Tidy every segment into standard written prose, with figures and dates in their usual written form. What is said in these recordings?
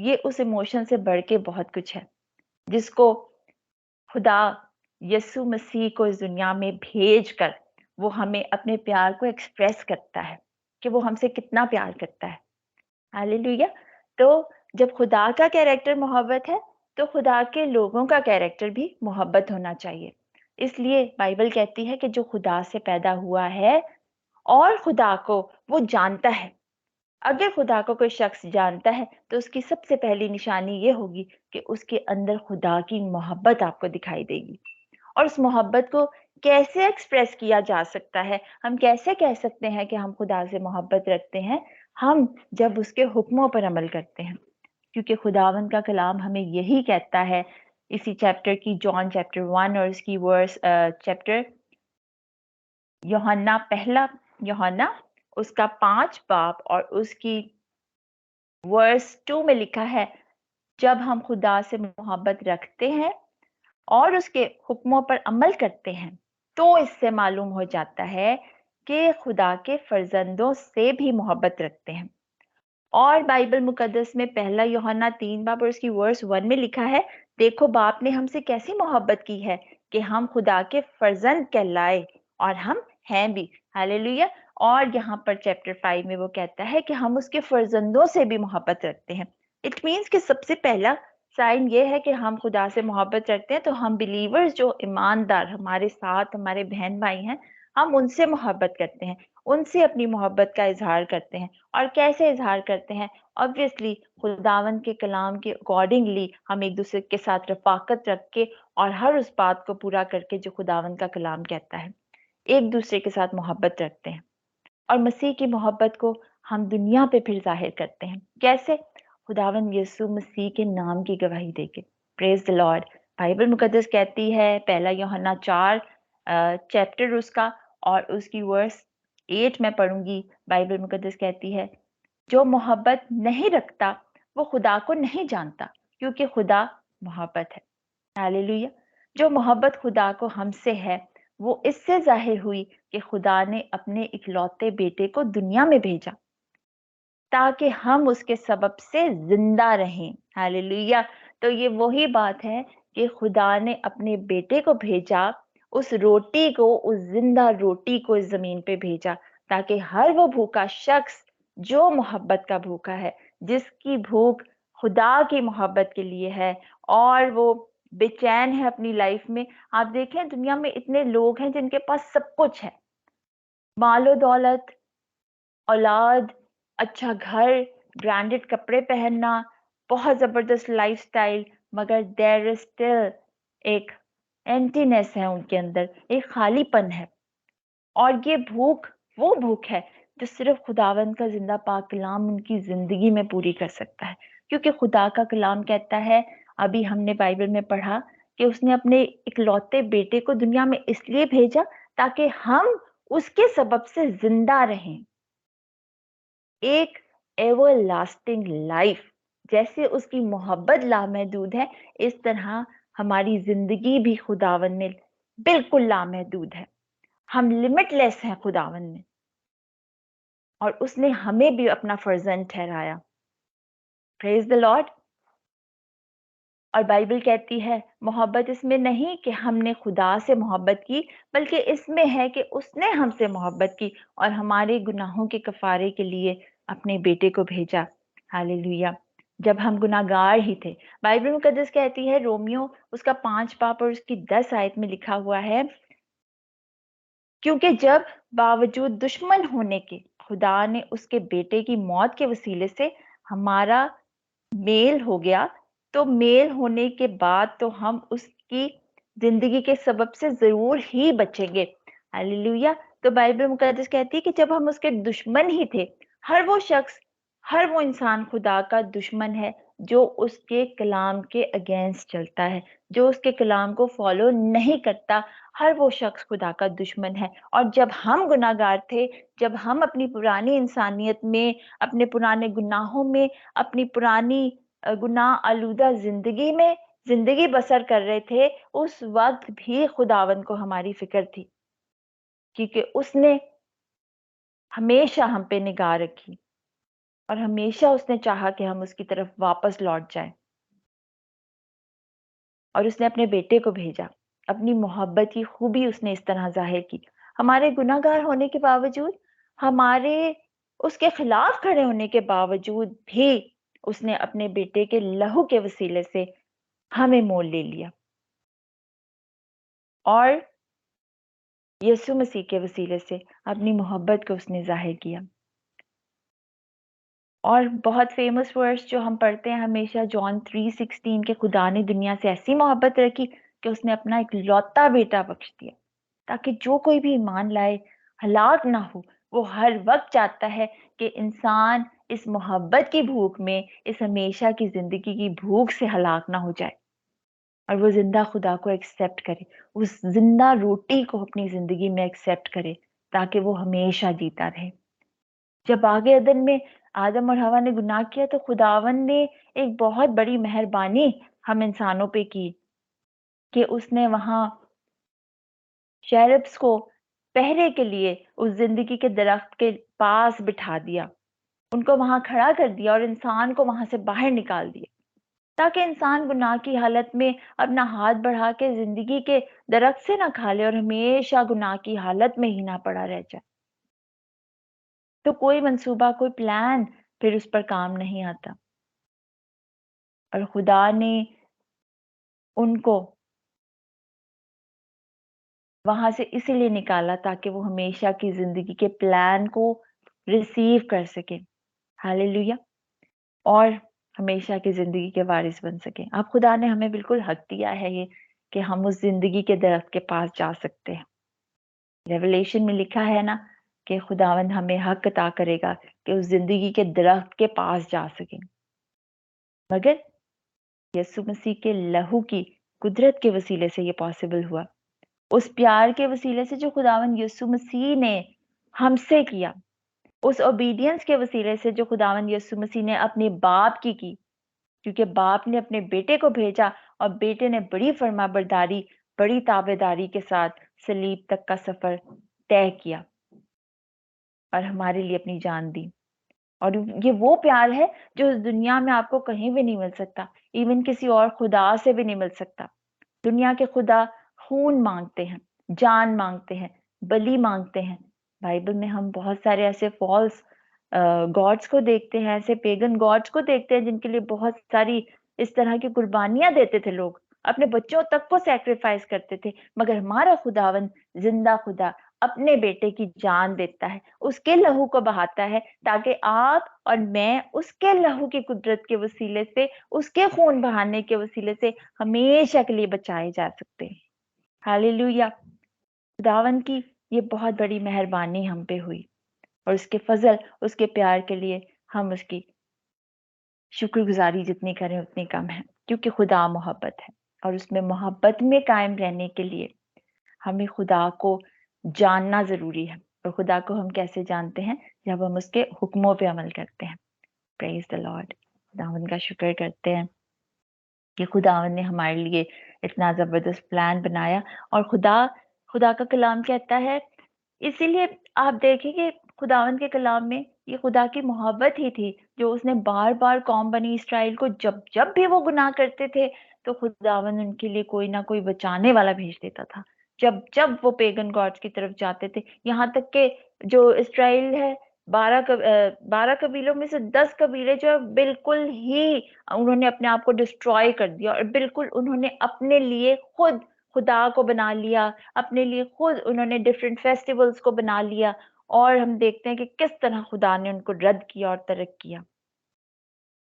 یہ اس ایموشن سے بڑھ کے بہت کچھ ہے جس کو خدا یسوع مسیح کو اس دنیا میں بھیج کر وہ ہمیں اپنے پیار کو ایکسپریس کرتا ہے کہ وہ ہم سے کتنا پیار کرتا ہے. ہاللیلویا. تو جب خدا کا کیریکٹر محبت ہے تو خدا کے لوگوں کا کیریکٹر بھی محبت ہونا چاہیے. اس لیے بائبل کہتی ہے کہ جو خدا سے پیدا ہوا ہے اور خدا کو وہ جانتا ہے. اگر خدا کو کوئی شخص جانتا ہے تو اس کی سب سے پہلی نشانی یہ ہوگی کہ اس کے اندر خدا کی محبت آپ کو دکھائی دے گی. اور اس محبت کو کیسے ایکسپریس کیا جا سکتا ہے؟ ہم کیسے کہہ سکتے ہیں کہ ہم خدا سے محبت رکھتے ہیں؟ ہم جب اس کے حکموں پر عمل کرتے ہیں، کیونکہ خداوند کا کلام ہمیں یہی کہتا ہے اسی چیپٹر کی، جان چیپٹر 1 اور اس کی ورس چیپٹر یوحنا پہلا یوحنا اس کا 5 باب اور اس کی ورس 2 میں لکھا ہے، جب ہم خدا سے محبت رکھتے ہیں اور اس کے حکموں پر عمل کرتے ہیں تو اس سے معلوم ہو جاتا ہے کہ خدا کے فرزندوں سے بھی محبت رکھتے ہیں. اور بائبل مقدس میں پہلا یوحنا 3 باب اور اس کی ورس 1 میں لکھا ہے، دیکھو باپ نے ہم سے کیسی محبت کی ہے کہ ہم خدا کے فرزند کہلائے، اور ہم ہیں بھی. ہاللیلویا. اور یہاں پر چیپٹر 5 میں وہ کہتا ہے کہ ہم اس کے فرزندوں سے بھی محبت رکھتے ہیں. اٹ مینس کہ سب سے پہلا سائن یہ ہے کہ ہم خدا سے محبت رکھتے ہیں تو ہم بلیورز جو ایماندار ہمارے ساتھ ہمارے بہن بھائی ہیں، ہم ان سے محبت کرتے ہیں، ان سے اپنی محبت کا اظہار کرتے ہیں. اور کیسے اظہار کرتے ہیں؟ obviously خداوند کے کلام کے اکارڈنگلی ہم ایک دوسرے کے ساتھ رفاقت رکھ کے اور ہر اس بات کو پورا کر کے جو خداوند کا کلام کہتا ہے ایک دوسرے کے ساتھ محبت رکھتے ہیں. اور مسیح کی محبت کو ہم دنیا پہ پھر ظاہر کرتے ہیں. کیسے؟ خداوند یسوع مسیح کے نام کی گواہی دے کے. پریز دی لارڈ. بائبل مقدس کہتی ہے پہلا یوحنا 4 چیپٹر اس کا اور اس کی ورس 8 میں پڑھوں گی. بائبل مقدس کہتی ہے جو محبت نہیں رکھتا وہ خدا کو نہیں جانتا کیونکہ خدا محبت ہے. ہاللیلویا. جو محبت خدا کو ہم سے ہے وہ اس سے ظاہر ہوئی کہ خدا نے اپنے اکلوتے بیٹے کو دنیا میں بھیجا تاکہ ہم اس کے سبب سے زندہ رہیں. ہاللیلویا. تو یہ وہی بات ہے کہ خدا نے اپنے بیٹے کو بھیجا، اس روٹی کو، اس زندہ روٹی کو اس زمین پہ بھیجا تاکہ ہر وہ بھوکا شخص جو محبت کا بھوکا ہے، جس کی بھوک خدا کی محبت کے لیے ہے اور وہ بے چین ہے اپنی لائف میں. آپ دیکھیں دنیا میں اتنے لوگ ہیں جن کے پاس سب کچھ ہے، مال و دولت، اولاد، اچھا گھر، برانڈڈ کپڑے پہننا، بہت زبردست لائف سٹائل، مگر دیر از اسٹل ایک ایمٹینس ہے ان کے اندر، ایک خالی پن ہے. اور یہ بھوک وہ بھوک ہے جو صرف خداوند کا زندہ پاک کلام ان کی زندگی میں پوری کر سکتا ہے. کیونکہ خدا کا کلام کہتا ہے، ابھی ہم نے بائبل میں پڑھا کہ اس نے اپنے اکلوتے بیٹے کو دنیا میں اس لیے بھیجا تاکہ ہم اس کے سبب سے زندہ رہیں. ایک ایور لاسٹنگ لائف. جیسے اس کی محبت لامحدود ہے اس طرح ہماری زندگی بھی خداوند میں بالکل لامحدود ہے. ہم لمٹ لیس ہیں خداوند میں، اور اس نے ہمیں بھی اپنا فرزند ٹھہرایا. پریز دی لارڈ. اور بائبل کہتی ہے محبت اس میں نہیں کہ ہم نے خدا سے محبت کی، بلکہ اس میں ہے کہ اس نے ہم سے محبت کی اور ہمارے گناہوں کے کفارے کے لیے اپنے بیٹے کو بھیجا. ہاللیلویا. جب ہم گناہ گار ہی تھے. بائبل مقدس کہتی ہے رومیو اس کا 5 باب اور اس کی 10 آیت میں لکھا ہوا ہے، کیونکہ جب باوجود دشمن ہونے کے خدا نے اس کے بیٹے کی موت کے وسیلے سے ہمارا میل ہو گیا، تو میل ہونے کے بعد تو ہم اس کی زندگی کے سبب سے ضرور ہی بچیں گے. ہاللیلویا. تو بائبل مقدس کہتی ہے کہ جب ہم اس کے دشمن ہی تھے، ہر وہ شخص، ہر وہ انسان خدا کا دشمن ہے جو اس کے کلام کے اگینسٹ چلتا ہے، جو اس کے کلام کو فالو نہیں کرتا. ہر وہ شخص خدا کا دشمن ہے. اور جب ہم گناہ گار تھے، جب ہم اپنی پرانی انسانیت میں، اپنے پرانے گناہوں میں، اپنی پرانی گناہ آلودہ زندگی میں زندگی بسر کر رہے تھے، اس وقت بھی خداوند کو ہماری فکر تھی، کیونکہ اس نے ہمیشہ ہم پہ نگاہ رکھی. اور ہمیشہ اس نے چاہا کہ ہم اس کی طرف واپس لوٹ جائیں، اور اس نے اپنے بیٹے کو بھیجا. اپنی محبت کی خوبی اس نے اس طرح ظاہر کی. ہمارے گناہ گار ہونے کے باوجود، ہمارے اس کے خلاف کھڑے ہونے کے باوجود بھی اس نے اپنے بیٹے کے لہو کے وسیلے سے ہمیں مول لے لیا، اور یسوع مسیح کے وسیلے سے اپنی محبت کو اس نے ظاہر کیا. اور بہت فیمس ورس جو ہم پڑھتے ہیں ہمیشہ، جان 3:16، کہ خدا نے دنیا سے ایسی محبت رکھی کہ اس نے اپنا ایک لوتا بیٹا بخش دیا، تاکہ جو کوئی بھی ایمان لائے ہلاک نہ ہو. وہ ہر وقت چاہتا ہے کہ انسان اس محبت کی بھوک میں، اس ہمیشہ کی زندگی کی بھوک سے ہلاک نہ ہو جائے، اور وہ زندہ خدا کو ایکسیپٹ کرے، اس زندہ روٹی کو اپنی زندگی میں ایکسیپٹ کرے، تاکہ وہ ہمیشہ جیتا رہے. جب آگے عدن میں آدم اور حوا نے گناہ کیا تو خداوند نے ایک بہت بڑی مہربانی ہم انسانوں پہ کی، کہ اس نے وہاں شیربس کو پہرے کے لیے اس زندگی کے درخت کے پاس بٹھا دیا، ان کو وہاں کھڑا کر دیا اور انسان کو وہاں سے باہر نکال دیا، تاکہ انسان گناہ کی حالت میں اپنا ہاتھ بڑھا کے زندگی کے درخت سے نہ کھا لے اور ہمیشہ گناہ کی حالت میں ہی نہ پڑا رہ جائے. تو کوئی منصوبہ، کوئی پلان پھر اس پر کام نہیں آتا. اور خدا نے ان کو وہاں سے اسی لیے نکالا تاکہ وہ ہمیشہ کی زندگی کے پلان کو ریسیو کر سکیں. ہاللیلویا. اور ہمیشہ کی زندگی کے وارث بن سکیں. اب خدا نے ہمیں بالکل حق دیا ہے یہ کہ ہم اس زندگی کے درخت کے پاس جا سکتے ہیں. ریولیشن میں لکھا ہے نا کہ خداوند ہمیں حق عطا کرے گا کہ اس زندگی کے درخت کے پاس جا سکیں، مگر یسوع مسیح کے لہو کی قدرت کے وسیلے سے یہ پاسبل ہوا. اس پیار کے وسیلے سے جو خداوند یسوع مسیح نے ہم سے کیا، اس اوبیڈینس کے وسیلے سے جو خداوند یسوع مسیح نے اپنے باپ کی، کیونکہ باپ نے اپنے بیٹے کو بھیجا اور بیٹے نے بڑی فرما برداری، بڑی تابع داری کے ساتھ صلیب تک کا سفر طے کیا اور ہمارے لیے اپنی جان دی. اور یہ وہ پیار ہے جو اس دنیا میں آپ کو کہیں بھی نہیں مل سکتا، ایون کسی اور خدا سے بھی نہیں مل سکتا. دنیا کے خدا خون مانگتے ہیں، جان مانگتے ہیں، بلی مانگتے ہیں. بائبل میں ہم بہت سارے ایسے فالس گاڈس کو دیکھتے ہیں، ایسے پیگن گاڈس کو دیکھتے ہیں جن کے لیے بہت ساری اس طرح کی قربانیاں دیتے تھے. لوگ اپنے بچوں تک کو سیکریفائس کرتے تھے، مگر ہمارا خداوند زندہ خدا اپنے بیٹے کی جان دیتا ہے، اس کے لہو کو بہاتا ہے، تاکہ آپ اور میں اس کے لہو کی قدرت کے وسیلے سے، اس کے خون بہانے کے وسیلے سے ہمیشہ کے لیے بچائے جا سکتے ہیں. ہاللیلویا. خداوند کی یہ بہت بڑی مہربانی ہم پہ ہوئی، اور اس کے فضل، اس کے پیار کے لیے ہم اس کی شکر گزاری جتنی کریں اتنی کم ہے، کیونکہ خدا محبت ہے. اور اس میں محبت میں قائم رہنے کے لیے ہمیں خدا کو جاننا ضروری ہے. اور خدا کو ہم کیسے جانتے ہیں؟ جب ہم اس کے حکموں پہ عمل کرتے ہیں. پریز دی لارڈ. خداوند کا شکر کرتے ہیں کہ خداوند نے ہمارے لیے اتنا زبردست پلان بنایا. اور خدا کا کلام کہتا ہے، اسی لیے آپ دیکھیں کہ خداوند کے کلام میں یہ خدا کی محبت ہی تھی جو اس نے بار بار قوم بنی اسرائیل کو جب بھی وہ گناہ کرتے تھے تو خداوند ان کے لیے کوئی نہ کوئی بچانے والا بھیج دیتا تھا. جب وہ پیگن گاڈس کی طرف جاتے تھے، یہاں تک کہ جو اسرائیل ہے، 12 قبیلوں میں سے 10 قبیلے جو بالکل ہی انہوں نے اپنے آپ کو ڈسٹروائے کر دیا، اور بالکل انہوں نے اپنے لیے خود خدا کو بنا لیا، اپنے لیے خود انہوں نے ڈفرینٹ فیسٹیولز کو بنا لیا. اور ہم دیکھتے ہیں کہ کس طرح خدا نے ان کو رد کیا اور ترک کیا.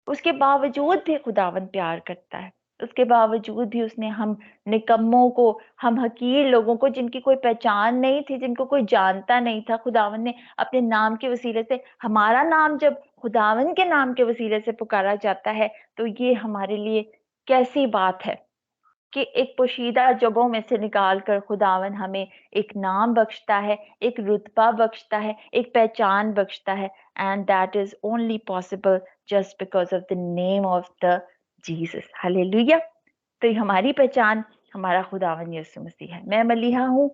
اس کے باوجود بھی خداوند پیار کرتا ہے. اس کے باوجود بھی اس نے ہم نکموں کو، ہم حقیر لوگوں کو جن کی کوئی پہچان نہیں تھی، جن کو کوئی جانتا نہیں تھا، خداوند نے اپنے نام کے وسیلے سے، ہمارا نام جب خداوند کے نام کے وسیلے سے پکارا جاتا ہے تو یہ ہمارے لیے کیسی بات ہے کہ ایک پوشیدہ جگہوں میں سے نکال کر خداوند ہمیں ایک نام بخشتا ہے، ایک رتبہ بخشتا ہے، ایک پہچان بخشتا ہے. And that is only possible just because of the name of the Jesus. Hallelujah. تو یہ ہماری پہچان ہمارا خداوند یسوع مسیح ہے. میں ملیحہ ہوں،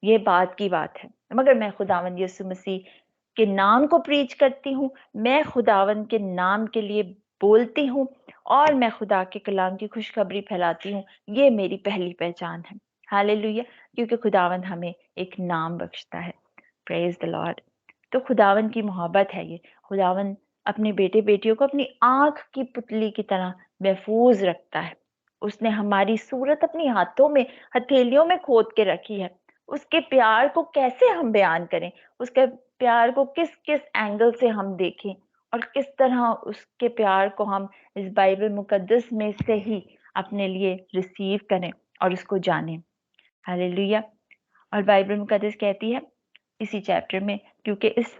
یہ بات کی بات ہے، مگر میں خداوند یسوع مسیح کے نام کو پریچ کرتی ہوں، میں خداوند کے نام کے لیے بولتی ہوں، اور میں خدا کے کلام کی خوشخبری پھیلاتی ہوں. یہ میری پہلی پہچان ہے. ہاللیلویہ. کیونکہ خداوند ہمیں ایک نام بخشتا ہے. پریز دی لارڈ. تو خداوند کی محبت ہے یہ. خداوند اپنے بیٹے بیٹیوں کو اپنی آنکھ کی پتلی کی طرح محفوظ رکھتا ہے. اس نے ہماری صورت اپنی ہاتھوں میں، ہتھیلیوں میں کھود کے رکھی ہے. اس کے پیار کو کیسے ہم بیان کریں، اس کے پیار کو کس کس اینگل سے ہم دیکھیں، اور کس طرح اس کے پیار کو ہم اس بائبل مقدس میں سے ہی اپنے لیے ریسیو کریں اور اس کو جانیں. ہاللیلویہ. اور بائبل مقدس کہتی ہے اسی چیپٹر میں، کیونکہ اس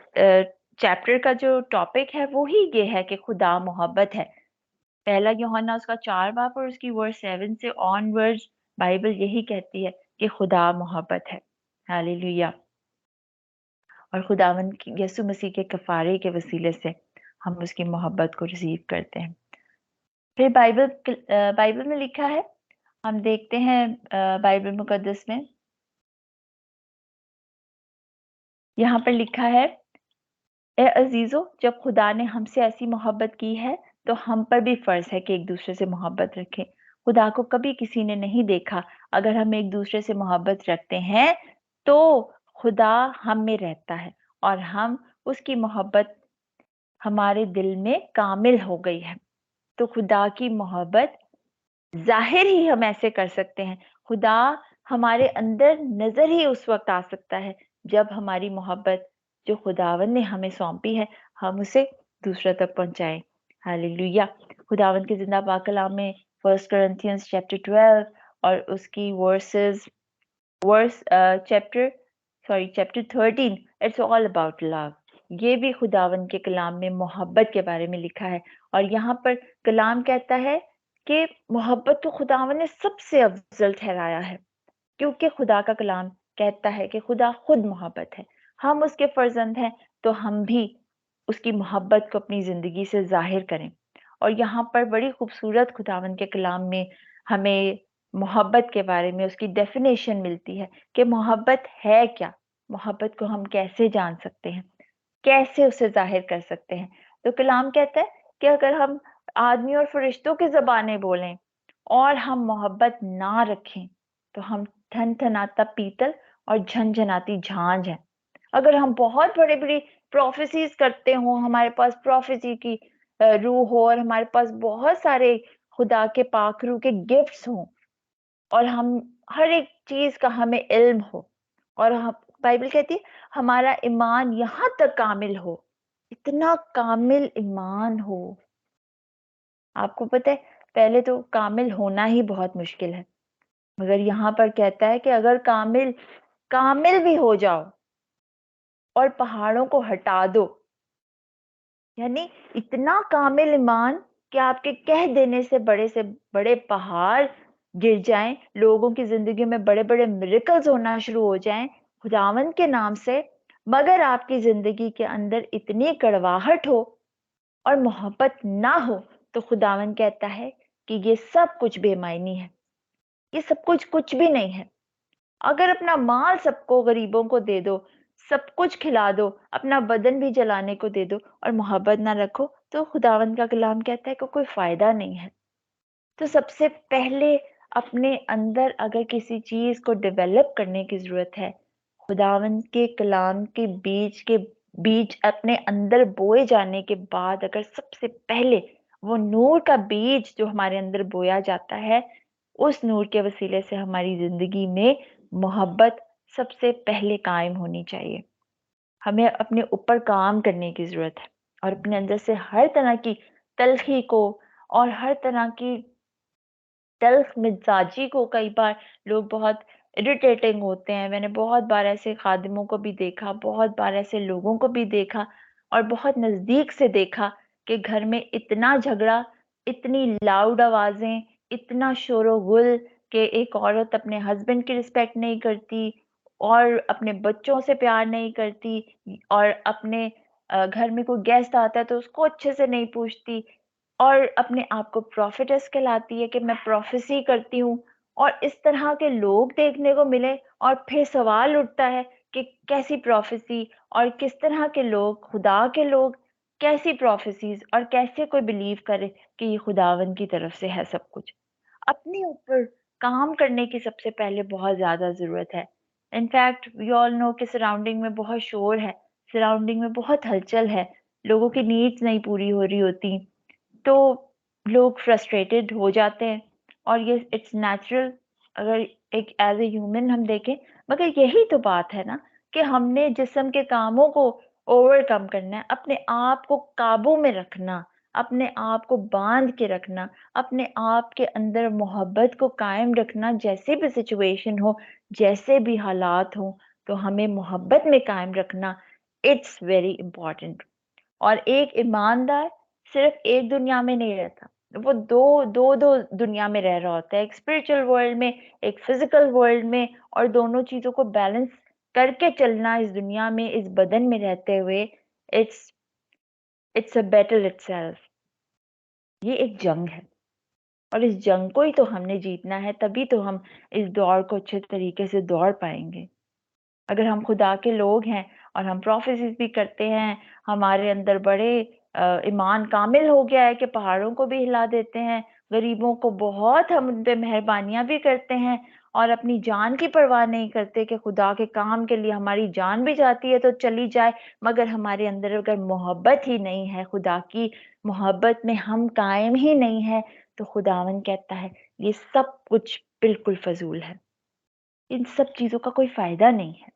چیپٹر کا جو ٹاپک ہے وہی یہ ہے کہ خدا محبت ہے. پہلا یوحنا اس کا 4 باب اور اس کی ورس 7 سے آن ورڈ بائبل یہی کہتی ہے کہ خدا محبت ہے. ہاللیلویہ. اور خداوند کی یسوع مسیح کے کفارے کے وسیلے سے ہم اس کی محبت کو ریسیو کرتے ہیں. پھر بائبل میں لکھا ہے، ہم دیکھتے ہیں بائبل مقدس میں یہاں پر لکھا ہے، اے عزیزو، جب خدا نے ہم سے ایسی محبت کی ہے تو ہم پر بھی فرض ہے کہ ایک دوسرے سے محبت رکھیں. خدا کو کبھی کسی نے نہیں دیکھا. اگر ہم ایک دوسرے سے محبت رکھتے ہیں تو خدا ہم میں رہتا ہے اور ہم اس کی محبت ہمارے دل میں کامل ہو گئی ہے. تو خدا کی محبت ظاہر ہی ہم ایسے کر سکتے ہیں. خدا ہمارے اندر نظر ہی اس وقت آ سکتا ہے جب ہماری محبت جو خداوند نے ہمیں سونپی ہے ہم اسے دوسروں تک پہنچائیں. ہاللیلویہ. خداوند کے زندہ پاک کلام میں 1 Corinthians chapter 12 اور اس کی chapter 13, it's all about love. یہ بھی خداوند کے کلام میں محبت کے بارے میں لکھا ہے. اور یہاں پر کلام کہتا ہے کہ محبت تو خداوند نے سب سے افضل ٹھہرایا ہے، کیونکہ خدا کا کلام کہتا ہے کہ خدا خود محبت ہے. ہم اس کے فرزند ہیں تو ہم بھی اس کی محبت کو اپنی زندگی سے ظاہر کریں. اور یہاں پر بڑی خوبصورت خداوند کے کلام میں ہمیں محبت کے بارے میں اس کی ڈیفینیشن ملتی ہے کہ محبت ہے کیا، محبت کو ہم کیسے جان سکتے ہیں، کیسے اسے ظاہر کر سکتے ہیں. تو کلام کہتا ہے کہ اگر ہم آدمی اور فرشتوں کی زبانیں بولیں اور ہم محبت نہ رکھیں تو ہم تھن تھناتا پیتل اور جھنجھناتی جھانج ہیں. اگر ہم بہت بڑی بڑی پروفیسیز کرتے ہوں، ہمارے پاس پروفیسی کی روح ہو اور ہمارے پاس بہت سارے خدا کے پاک روح کے گفٹس ہوں اور ہم ہر ایک چیز کا ہمیں علم ہو، اور بائبل کہتی ہے ہمارا ایمان یہاں تک کامل ہو، اتنا کامل ایمان ہو. آپ کو پتہ ہے پہلے تو کامل ہونا ہی بہت مشکل ہے، مگر یہاں پر کہتا ہے کہ اگر کامل بھی ہو جاؤ اور پہاڑوں کو ہٹا دو، یعنی اتنا کامل ایمان کہ آپ کے کہہ دینے سے بڑے پہاڑ گر جائیں، لوگوں کی زندگی میں بڑے بڑے میریکلز ہونا شروع ہو جائیں خداوند کے نام سے، مگر آپ کی زندگی کے اندر اتنی کڑواہٹ ہو اور محبت نہ ہو تو خداوند کہتا ہے کہ یہ سب کچھ بے معنی ہے، یہ سب کچھ بھی نہیں ہے. اگر اپنا مال سب کو غریبوں کو دے دو، سب کچھ کھلا دو، اپنا بدن بھی جلانے کو دے دو اور محبت نہ رکھو تو خداوند کا کلام کہتا ہے کہ کوئی فائدہ نہیں ہے. تو سب سے پہلے اپنے اندر اگر کسی چیز کو ڈیولپ کرنے کی ضرورت ہے، خداوند کے کلام کے بیج اپنے اندر بوئے جانے کے بعد اگر سب سے پہلے وہ نور کا بیج جو ہمارے اندر بویا جاتا ہے، اس نور کے وسیلے سے ہماری زندگی میں محبت سب سے پہلے قائم ہونی چاہیے. ہمیں اپنے اوپر کام کرنے کی ضرورت ہے اور اپنے اندر سے ہر طرح کی تلخی کو اور ہر طرح کی تلخ مزاجی کو، کئی بار لوگ بہت اریٹیٹنگ ہوتے ہیں. میں نے بہت بار ایسے خادموں کو بھی دیکھا، بہت بار ایسے لوگوں کو بھی دیکھا اور بہت نزدیک سے دیکھا کہ گھر میں اتنا جھگڑا، اتنی لاؤڈ آوازیں، اتنا شور و غل کہ ایک عورت اپنے ہسبینڈ کی رسپیکٹ نہیں کرتی اور اپنے بچوں سے پیار نہیں کرتی، اور اپنے گھر میں کوئی گیسٹ آتا ہے تو اس کو اچھے سے نہیں پوچھتی، اور اپنے آپ کو پروفیٹس کہلاتی ہے کہ میں پروفیسی کرتی ہوں. اور اس طرح کے لوگ دیکھنے کو ملے اور پھر سوال اٹھتا ہے کہ کیسی پروفیسی اور کس طرح کے لوگ، خدا کے لوگ کیسی پروفیسیز اور کیسے کوئی بلیو کرے کہ یہ خداوند کی طرف سے ہے سب کچھ. اپنے اوپر کام کرنے کی سب سے پہلے بہت زیادہ ضرورت ہے. انفیکٹ وی آل نو کہ سراؤنڈنگ میں بہت شور ہے، سراؤنڈنگ میں بہت ہلچل ہے، لوگوں کی نیڈس نہیں پوری ہو رہی ہوتی، تو لوگ فرسٹریٹڈ ہو جاتے ہیں. اور یہ اٹس نیچرل اگر ایک ایز اے ہیومن ہم دیکھیں. مگر یہی تو بات ہے نا کہ ہم نے جسم کے کاموں کو اوور کم کرنا ہے، اپنے آپ کو قابو میں رکھنا، اپنے آپ کو باندھ کے رکھنا، اپنے آپ کے اندر محبت کو قائم رکھنا. جیسے بھی سچویشن ہو، جیسے بھی حالات ہوں، تو ہمیں محبت میں قائم رکھنا اٹس ویری امپورٹنٹ. اور ایک ایماندار صرف ایک دنیا میں نہیں رہتا، وہ دو دنیا میں رہ رہا ہوتا ہے، ایک اسپرچل ورلڈ میں، ایک فزیکل ورلڈ میں. اور دونوں چیزوں کو بیلنس کر کے چلنا اس دنیا میں، اس بدن میں رہتے ہوئے، it's a battle itself. یہ ایک جنگ ہے اور اس جنگ کو ہی تو ہم نے جیتنا ہے، تبھی تو ہم اس دوڑ کو اچھے طریقے سے دوڑ پائیں گے. اگر ہم خدا کے لوگ ہیں اور ہم پروفیسیز بھی کرتے ہیں، ہمارے اندر بڑے ایمان کامل ہو گیا ہے کہ پہاڑوں کو بھی ہلا دیتے ہیں، غریبوں کو بہت ہم ان پہ مہربانیاں بھی کرتے ہیں، اور اپنی جان کی پرواہ نہیں کرتے کہ خدا کے کام کے لیے ہماری جان بھی جاتی ہے تو چلی جائے. مگر ہمارے اندر اگر محبت ہی نہیں ہے، خدا کی محبت میں ہم قائم ہی نہیں ہے، تو خداوند کہتا ہے یہ سب کچھ بالکل فضول ہے، ان سب چیزوں کا کوئی فائدہ نہیں ہے.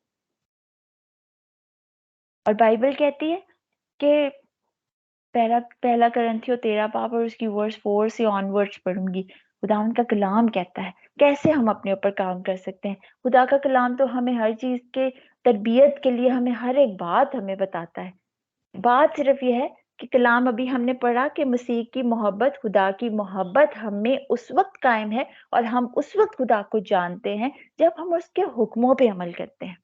اور بائبل کہتی ہے کہ پہلا کرنتھیو 13 باب اور اس کی ورس 4 سے آن ورڈس پڑھوں گی. خداوند کا کلام کہتا ہے کیسے ہم اپنے اوپر کام کر سکتے ہیں. خدا کا کلام تو ہمیں ہر چیز کے تربیت کے لیے ہمیں ہر ایک بات ہمیں بتاتا ہے. بات صرف یہ ہے کہ کلام ابھی ہم نے پڑھا کہ مسیح کی محبت، خدا کی محبت ہمیں اس وقت قائم ہے اور ہم اس وقت خدا کو جانتے ہیں جب ہم اس کے حکموں پہ عمل کرتے ہیں،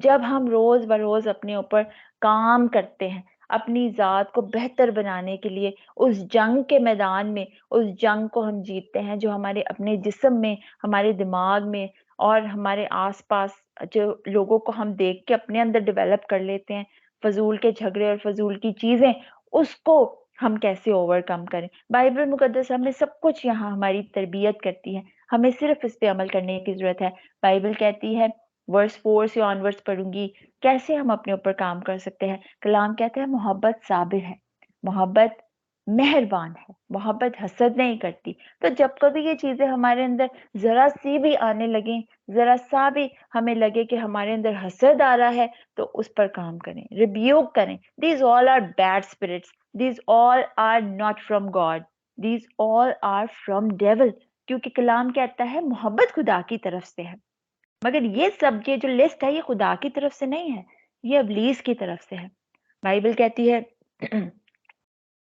جب ہم روز بروز اپنے اوپر کام کرتے ہیں اپنی ذات کو بہتر بنانے کے لیے. اس جنگ کے میدان میں، اس جنگ کو ہم جیتتے ہیں جو ہمارے اپنے جسم میں، ہمارے دماغ میں اور ہمارے آس پاس جو لوگوں کو ہم دیکھ کے اپنے اندر ڈیولپ کر لیتے ہیں، فضول کے جھگڑے اور فضول کی چیزیں، اس کو ہم کیسے اوور کم کریں. بائبل مقدس ہمیں سب کچھ یہاں ہماری تربیت کرتی ہے، ہمیں صرف اس پہ عمل کرنے کی ضرورت ہے. بائبل کہتی ہے، ورس 4 سے آن ورس پڑھوں گی، کیسے ہم اپنے اوپر کام کر سکتے ہیں. کلام کہتے ہیں محبت صابر ہے، محبت مہربان ہے، محبت حسد نہیں کرتی. تو جب کبھی یہ چیزیں ہمارے اندر ذرا سی بھی آنے لگیں، ذرا سا بھی ہمیں لگے کہ ہمارے اندر حسد آ رہا ہے، تو اس پر کام کریں، ریبیوک کریں. These all are bad spirits, these all are not from God, these all are from devil. کیونکہ کلام کہتا ہے محبت خدا کی طرف سے ہے، مگر یہ سب یہ جو لسٹ ہے یہ خدا کی طرف سے نہیں ہے، یہ ابلیس کی طرف سے ہے. بائبل کہتی ہے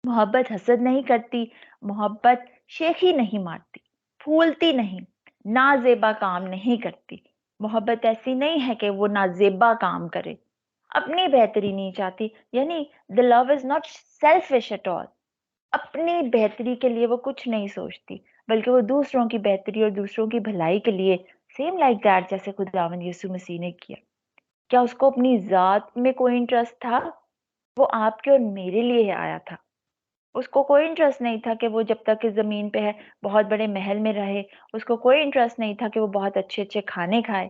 محبت حسد نہیں کرتی، محبت شیخی نہیں مارتی، پھولتی نہیں، نازیبا کام نہیں کرتی. محبت ایسی نہیں ہے کہ وہ نازیبا کام کرے، اپنی بہتری نہیں چاہتی. یعنی the love is not selfish at all. اپنی بہتری کے لیے وہ کچھ نہیں سوچتی، بلکہ وہ دوسروں کی بہتری اور دوسروں کی بھلائی کے لیے، سیم لائک دیٹ جیسے خداوند یسوع مسیح نے کیا. کیا اس کو اپنی ذات میں کوئی انٹرسٹ تھا؟ وہ آپ کے اور میرے لیے آیا تھا. اس کو کوئی انٹرسٹ نہیں تھا کہ وہ جب تک اس زمین پہ ہے بہت بڑے محل میں رہے. اس کو کوئی انٹرسٹ نہیں تھا کہ وہ بہت اچھے اچھے کھانے کھائے.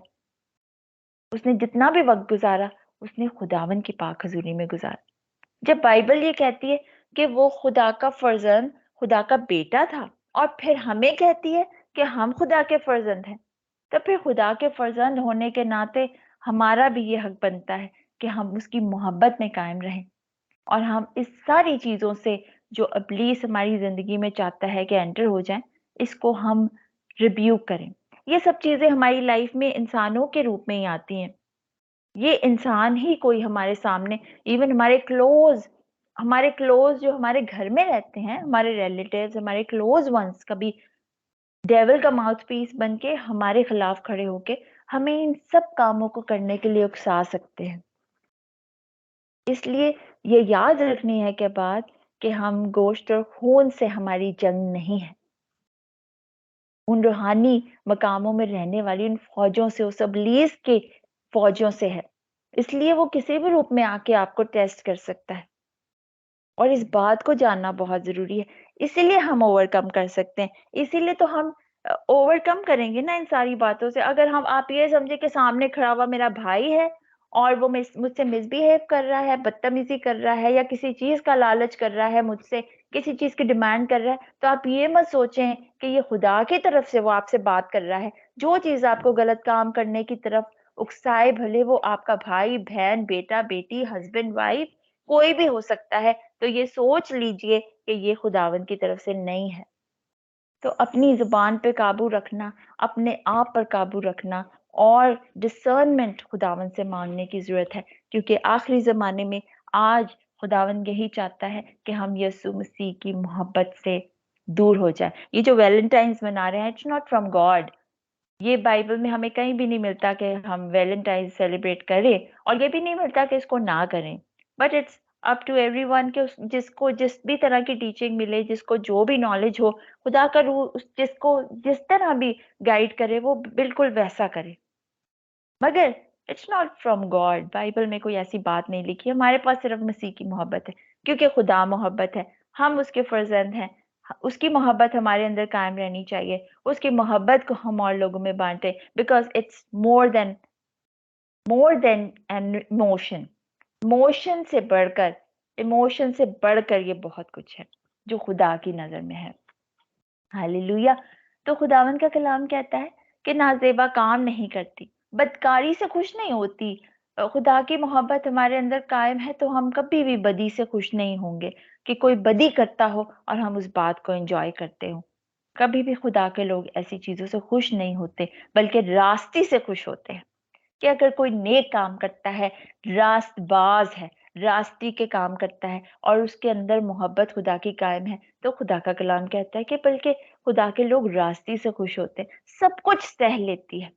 اس نے جتنا بھی وقت گزارا اس نے خداوند کی پاک حضوری میں گزارا. جب بائبل یہ کہتی ہے کہ وہ خدا کا فرزند، خدا کا بیٹا تھا، اور پھر ہمیں کہتی ہے کہ ہم خدا کے فرزند ہیں، تو پھر خدا کے فرزند ہونے کے ناطے ہمارا بھی یہ حق بنتا ہے کہ ہم اس کی محبت میں قائم رہیں، اور ہم اس ساری چیزوں سے جو ابلیس ہماری زندگی میں چاہتا ہے کہ انٹر ہو جائیں، اس کو ہم ریبیوک کریں. یہ سب چیزیں ہماری لائف میں انسانوں کے روپ میں ہی آتی ہیں. یہ انسان ہی کوئی ہمارے سامنے، ایون ہمارے کلوز جو ہمارے گھر میں رہتے ہیں، ہمارے ریلیٹیوز، ہمارے کلوز ونس، کبھی ڈیول کا ماؤتھ پیس بن کے ہمارے خلاف کھڑے ہو کے ہمیں ان سب کاموں کو کرنے کے لیے اکسا سکتے ہیں. اس لیے یہ یاد رکھنی ہے کہ بات کہ ہم گوشت اور خون سے ہماری جنگ نہیں ہے، ان روحانی مقاموں میں رہنے والی ان فوجوں سے، اس ابلیس کے فوجوں سے ہے. اس لیے وہ کسی بھی روپ میں آ کے آپ کو ٹیسٹ کر سکتا ہے، اور اس بات کو جاننا بہت ضروری ہے. اسی لیے ہم اوور کم کر سکتے ہیں، اسی لیے تو ہم اوور کم کریں گے نا ان ساری باتوں سے. اگر ہم آپ یہ سمجھے کہ سامنے کھڑا ہوا میرا بھائی ہے اور وہ مجھ سے مس بہیو کر رہا ہے، بدتمیزی کر رہا ہے، یا کسی چیز کا لالچ کر رہا ہے، مجھ سے کسی چیز کی ڈیمانڈ کر رہا ہے، تو آپ یہ مت سوچیں کہ یہ خدا کی طرف سے وہ آپ سے بات کر رہا ہے. جو چیز آپ کو غلط کام کرنے کی طرف اکسائے، بھلے وہ آپ کا بھائی، بہن، بیٹا، بیٹی، ہسبینڈ، وائف، کوئی بھی ہو سکتا ہے، تو یہ سوچ لیجئے کہ یہ خداوند کی طرف سے نہیں ہے. تو اپنی زبان پہ قابو رکھنا، اپنے آپ پر قابو رکھنا، اور ڈسرنمنٹ خداوند سے مانگنے کی ضرورت ہے، کیونکہ آخری زمانے میں آج خداوند یہی چاہتا ہے کہ ہم یسوع مسیح کی محبت سے دور ہو جائیں. یہ جو ویلنٹائنز منا رہے ہیں، اٹس ناٹ فرام گاڈ. یہ بائبل میں ہمیں کہیں بھی نہیں ملتا کہ ہم ویلنٹائن سیلیبریٹ کریں، اور یہ بھی نہیں ملتا کہ اس کو نہ کریں. But it's up to everyone کہ جس کو جس بھی طرح کی ٹیچنگ ملے، جس کو جو بھی نالج ہو، خدا کا روح جس کو جس طرح بھی گائیڈ کرے وہ بالکل ویسا کرے. مگر it's not from God. Bible میں کوئی ایسی بات نہیں لکھی. ہمارے پاس صرف مسیح کی محبت ہے، کیونکہ خدا محبت ہے، ہم اس کے فرزند ہیں. اس کی محبت ہمارے اندر قائم رہنی چاہیے. اس کی محبت کو ہم اور لوگوں میں بانٹیں، because it's more than an emotion. Emotion سے بڑھ کر یہ بہت کچھ ہے جو خدا کی نظر میں ہے. ہاللیلویا. تو خداوند کا کلام کہتا ہے کہ نازیبا کام نہیں کرتی، بدکاری سے خوش نہیں ہوتی. خدا کی محبت ہمارے اندر قائم ہے تو ہم کبھی بھی بدی سے خوش نہیں ہوں گے کہ کوئی بدی کرتا ہو اور ہم اس بات کو انجوائے کرتے ہوں. کبھی بھی خدا کے لوگ ایسی چیزوں سے خوش نہیں ہوتے، بلکہ راستی سے خوش ہوتے ہیں. کہ اگر کوئی نیک کام کرتا ہے، راست باز ہے، راستی کے کام کرتا ہے، اور اس کے اندر محبت خدا کی قائم ہے، تو خدا کا کلام کہتا ہے کہ بلکہ خدا کے لوگ راستی سے خوش ہوتے ہیں. سب کچھ سہ لیتی ہے،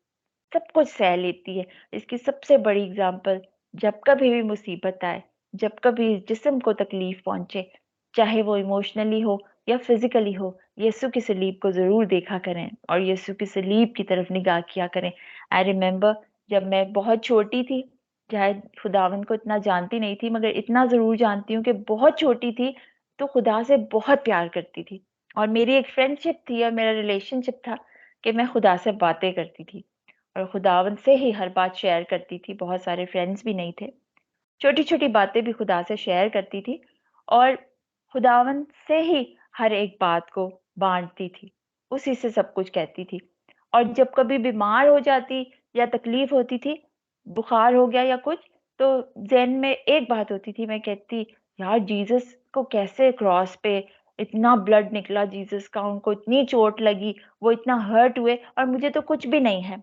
سب کچھ سہ لیتی ہے. اس کی سب سے بڑی اگزامپل، جب کبھی بھی مصیبت آئے، جب کبھی جسم کو تکلیف پہنچے، چاہے وہ ایموشنلی ہو یا فزیکلی ہو، یسوع کی صلیب کو ضرور دیکھا کریں اور یسوع کی صلیب کی طرف نگاہ کیا کریں. آئی ریممبر جب میں بہت چھوٹی تھی، شاید خداوند کو اتنا جانتی نہیں تھی، مگر اتنا ضرور جانتی ہوں کہ بہت چھوٹی تھی تو خدا سے بہت پیار کرتی تھی. اور میری ایک فرینڈ شپ تھی اور میرا ریلیشن شپ تھا کہ میں خدا سے باتیں کرتی تھی اور خداوند سے ہی ہر بات شیئر کرتی تھی. بہت سارے فرینڈس بھی نہیں تھے. چھوٹی چھوٹی باتیں بھی خدا سے شیئر کرتی تھی اور خداوند سے ہی ہر ایک بات کو بانٹتی تھی، اسی سے سب کچھ کہتی تھی. اور جب کبھی بیمار ہو جاتی یا تکلیف ہوتی تھی، بخار ہو گیا یا کچھ، تو ذہن میں ایک بات ہوتی تھی، میں کہتی یار جیزس کو کیسے کراس پہ اتنا بلڈ نکلا، جیزس کا ان کو اتنی چوٹ لگی، وہ اتنا ہرٹ ہوئے، اور مجھے تو کچھ بھی نہیں ہے.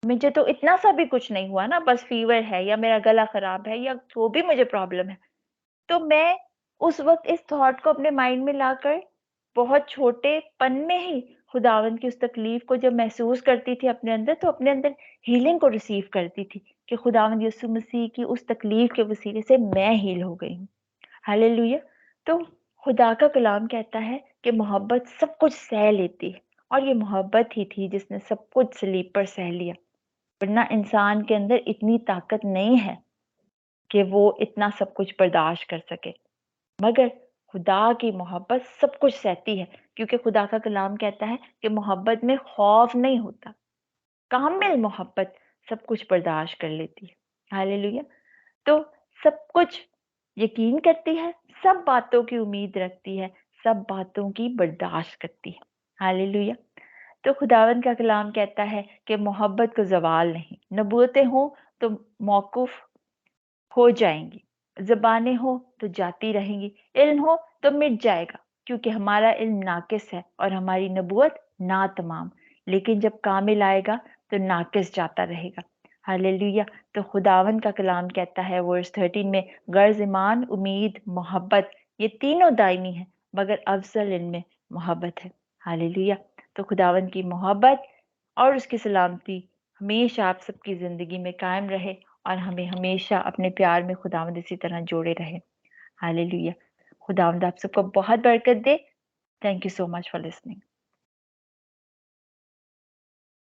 مجھے تو اتنا سا بھی کچھ نہیں ہوا نا، بس فیور ہے یا میرا گلا خراب ہے یا جو بھی مجھے پرابلم ہے. تو میں اس وقت اس تھاٹ کو اپنے مائنڈ میں لا کر بہت چھوٹے پن میں ہی خداوند کی اس تکلیف کو جب محسوس کرتی تھی اپنے اندر، تو اپنے اندر ہیلنگ کو ریسیو کرتی تھی کہ خداوند یسوع مسیح کی اس تکلیف کے وسیلے سے میں ہیل ہو گئی ہوں. ہاللیلویا. تو خدا کا کلام کہتا ہے کہ محبت سب کچھ سہ لیتی ہے، اور یہ محبت ہی تھی جس نے سب کچھ صلیب پر سہ لیا. ورنہ انسان کے اندر اتنی طاقت نہیں ہے کہ وہ اتنا سب کچھ برداشت کر سکے. مگر خدا کی محبت سب کچھ سہتی ہے، کیونکہ خدا کا کلام کہتا ہے کہ محبت میں خوف نہیں ہوتا. کامل محبت سب کچھ برداشت کر لیتی ہے. ہاللیلویا. تو سب کچھ یقین کرتی ہے، سب باتوں کی امید رکھتی ہے، سب باتوں کی برداشت کرتی ہے. ہاللیلویا. تو خداوند کا کلام کہتا ہے کہ محبت کو زوال نہیں. نبوتیں ہوں تو موقوف ہو جائیں گی، زبانیں ہوں تو جاتی رہیں گی، علم ہو تو مٹ جائے گا، کیونکہ ہمارا علم ناقص ہے اور ہماری نبوت ناتمام. لیکن جب کامل آئے گا تو ناقص جاتا رہے گا. ہاللیلویا. تو خداوند کا کلام کہتا ہے ورس 13 میں، غرض ایمان، امید، محبت، یہ تینوں دائمی ہیں، مگر افضل ان میں محبت ہے. ہاللیلویا. تو خداوند کی محبت اور اس کی سلامتی ہمیشہ آپ سب کی زندگی میں قائم رہے، اور ہمیں ہمیشہ اپنے پیار میں خداوند اسی طرح جوڑے رہے. ہاللیلویا. خداوند آپ سب کو بہت برکت دے. Thank you so much for listening.